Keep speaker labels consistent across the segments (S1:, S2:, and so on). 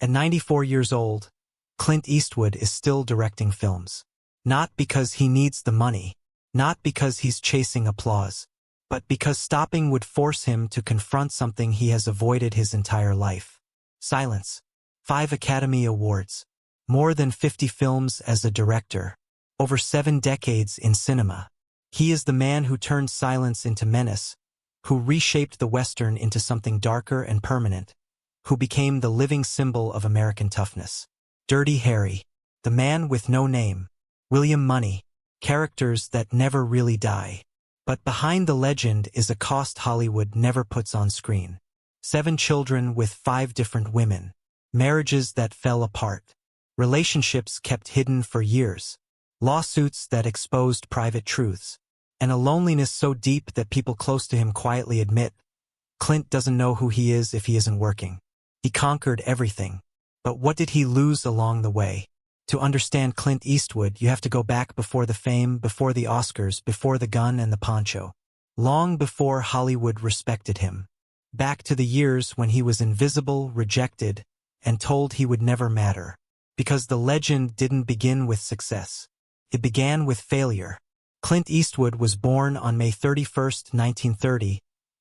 S1: At 94 years old, Clint Eastwood is still directing films. Not because he needs the money, not because he's chasing applause, but because stopping would force him to confront something he has avoided his entire life. Silence. 5 Academy Awards. More than 50 films as a director. Over 7 decades in cinema. He is the man who turned silence into menace, who reshaped the Western into something darker and permanent, who became the living symbol of American toughness. Dirty Harry. The Man with No Name. William Money. Characters that never really die. But behind the legend is a cost Hollywood never puts on screen. 7 children with 5 different women. Marriages that fell apart. Relationships kept hidden for years. Lawsuits that exposed private truths. And a loneliness so deep that people close to him quietly admit, Clint doesn't know who he is if he isn't working. He conquered everything. But what did he lose along the way? To understand Clint Eastwood, you have to go back before the fame, before the Oscars, before the gun and the poncho. Long before Hollywood respected him. Back to the years when he was invisible, rejected, and told he would never matter. Because the legend didn't begin with success. It began with failure. Clint Eastwood was born on May 31, 1930,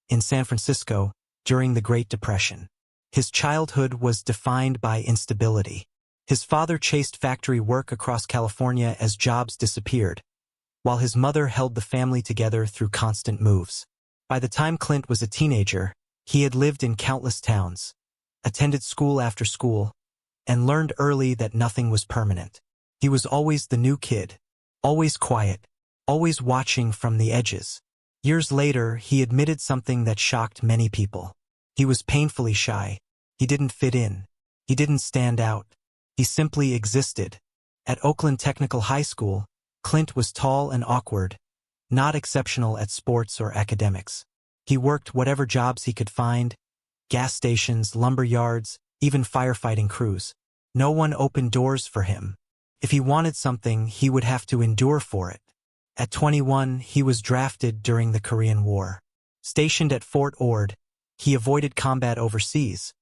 S1: in San Francisco, during the Great Depression. His childhood was defined by instability. His father chased factory work across California as jobs disappeared, while his mother held the family together through constant moves. By the time Clint was a teenager, he had lived in countless towns, attended school after school, and learned early that nothing was permanent. He was always the new kid, always quiet, always watching from the edges. Years later, he admitted something that shocked many people. He was painfully shy. He didn't fit in. He didn't stand out. He simply existed. At Oakland Technical High School, Clint was tall and awkward, not exceptional at sports or academics. He worked whatever jobs he could find, gas stations, lumber yards, even firefighting crews. No one opened doors for him. If he wanted something, he would have to endure for it. At 21, he was drafted during the Korean War. Stationed at Fort Ord, he avoided combat overseas.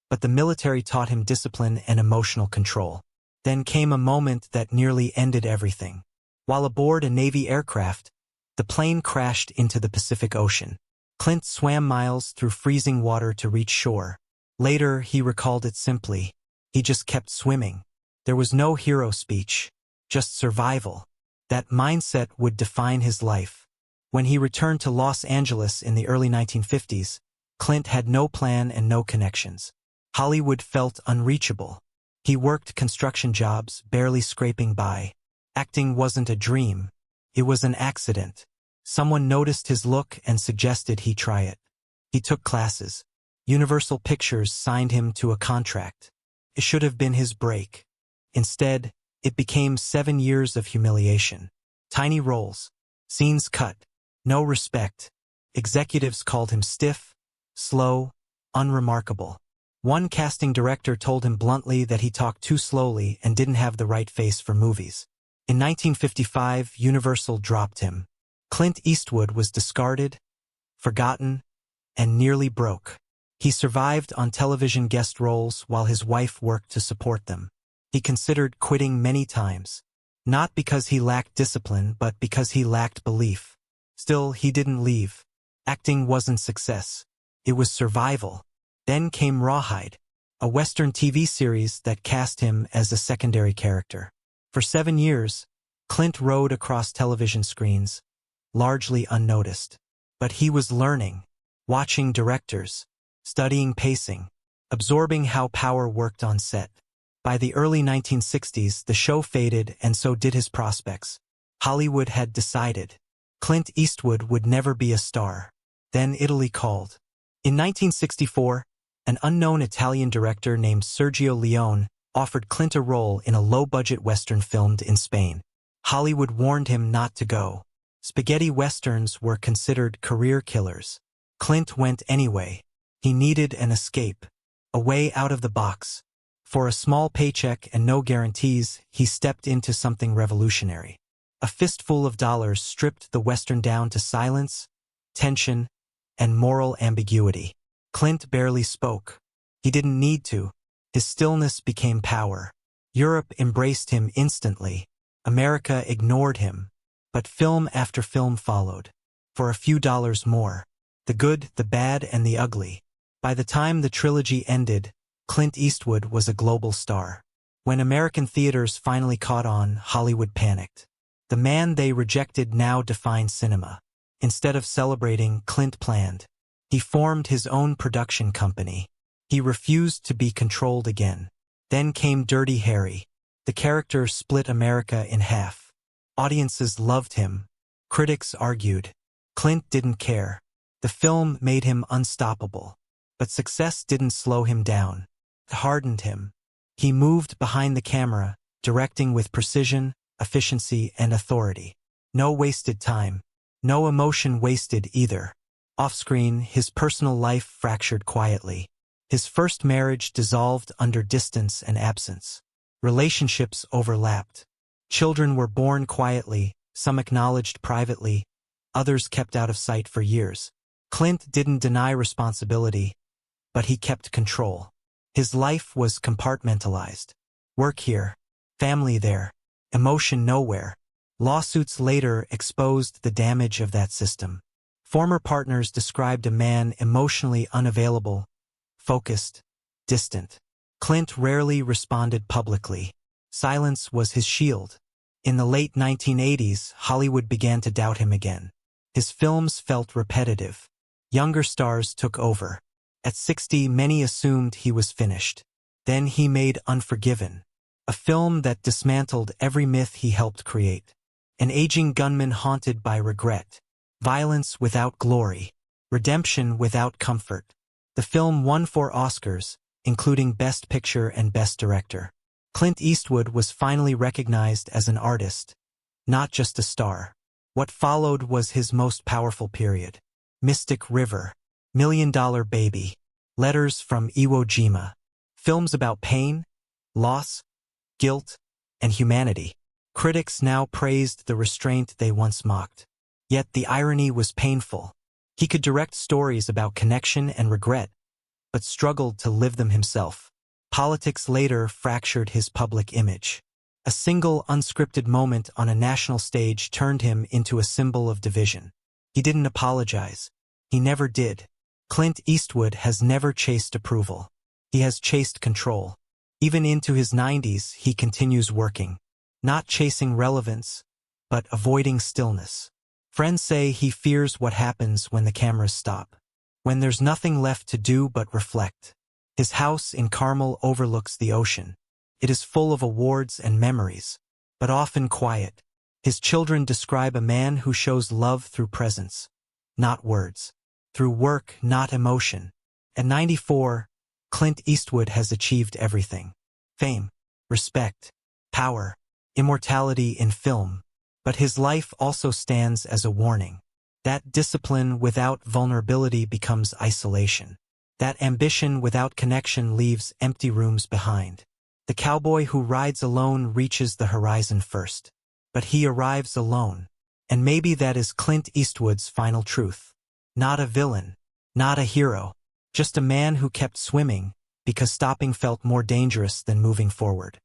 S1: But the military taught him discipline and emotional control. Then came a moment that nearly ended everything. While aboard a Navy aircraft, the plane crashed into the Pacific Ocean. Clint swam miles through freezing water to reach shore. Later, he recalled it simply. He just kept swimming. There was no hero speech, just survival. That mindset would define his life. When he returned to Los Angeles in the early 1950s, Clint had no plan and no connections. Hollywood felt unreachable. He worked construction jobs, barely scraping by. Acting wasn't a dream. It was an accident. Someone noticed his look and suggested he try it. He took classes. Universal Pictures signed him to a contract. It should have been his break. Instead, it became 7 years of humiliation. Tiny roles. Scenes cut. No respect. Executives called him stiff, slow, unremarkable. One casting director told him bluntly that he talked too slowly and didn't have the right face for movies. In 1955, Universal dropped him. Clint Eastwood was discarded, forgotten, and nearly broke. He survived on television guest roles while his wife worked to support them. He considered quitting many times, not because he lacked discipline, but because he lacked belief. Still, he didn't leave. Acting wasn't success. It was survival. Then came Rawhide, a Western TV series that cast him as a secondary character. For 7 years, Clint rode across television screens, largely unnoticed. But he was learning, watching directors, studying pacing, absorbing how power worked on set. By the early 1960s, the show faded and so did his prospects. Hollywood had decided. Clint Eastwood would never be a star. Then Italy called. In 1964, an unknown Italian director named Sergio Leone offered Clint a role in a low-budget Western filmed in Spain. Hollywood warned him not to go. Spaghetti Westerns were considered career killers. Clint went anyway. He needed an escape, a way out of the box. For a small paycheck and no guarantees, he stepped into something revolutionary. A fistful of dollars stripped the Western down to silence, tension, and moral ambiguity. Clint barely spoke. He didn't need to. His stillness became power. Europe embraced him instantly. America ignored him. But film after film followed. For a few dollars more. The good, the bad, and the ugly. By the time the trilogy ended, Clint Eastwood was a global star. When American theaters finally caught on, Hollywood panicked. The man they rejected now defined cinema. Instead of celebrating, Clint planned. He formed his own production company. He refused to be controlled again. Then came Dirty Harry. The character split America in half. Audiences loved him. Critics argued. Clint didn't care. The film made him unstoppable. But success didn't slow him down. It hardened him. He moved behind the camera, directing with precision, efficiency, and authority. No wasted time. No emotion wasted either. Off-screen, his personal life fractured quietly. His first marriage dissolved under distance and absence. Relationships overlapped. Children were born quietly, some acknowledged privately, others kept out of sight for years. Clint didn't deny responsibility, but he kept control. His life was compartmentalized. Work here, family there, emotion nowhere. Lawsuits later exposed the damage of that system. Former partners described a man emotionally unavailable, focused, distant. Clint rarely responded publicly. Silence was his shield. In the late 1980s, Hollywood began to doubt him again. His films felt repetitive. Younger stars took over. At 60, many assumed he was finished. Then he made Unforgiven, a film that dismantled every myth he helped create. An aging gunman haunted by regret. Violence without glory. Redemption without comfort. The film won 4 Oscars, including Best Picture and Best Director. Clint Eastwood was finally recognized as an artist, not just a star. What followed was his most powerful period. Mystic River, $1 Million Baby, Letters from Iwo Jima. Films about pain, loss, guilt, and humanity. Critics now praised the restraint they once mocked. Yet the irony was painful. He could direct stories about connection and regret, but struggled to live them himself. Politics later fractured his public image. A single unscripted moment on a national stage turned him into a symbol of division. He didn't apologize. He never did. Clint Eastwood has never chased approval. He has chased control. Even into his 90s, he continues working. Not chasing relevance, but avoiding stillness. Friends say he fears what happens when the cameras stop. When there's nothing left to do but reflect. His house in Carmel overlooks the ocean. It is full of awards and memories, but often quiet. His children describe a man who shows love through presence, not words. Through work, not emotion. At 94, Clint Eastwood has achieved everything. Fame, respect, power, immortality in film. But his life also stands as a warning. That discipline without vulnerability becomes isolation. That ambition without connection leaves empty rooms behind. The cowboy who rides alone reaches the horizon first. But he arrives alone. And maybe that is Clint Eastwood's final truth. Not a villain. Not a hero. Just a man who kept swimming because stopping felt more dangerous than moving forward.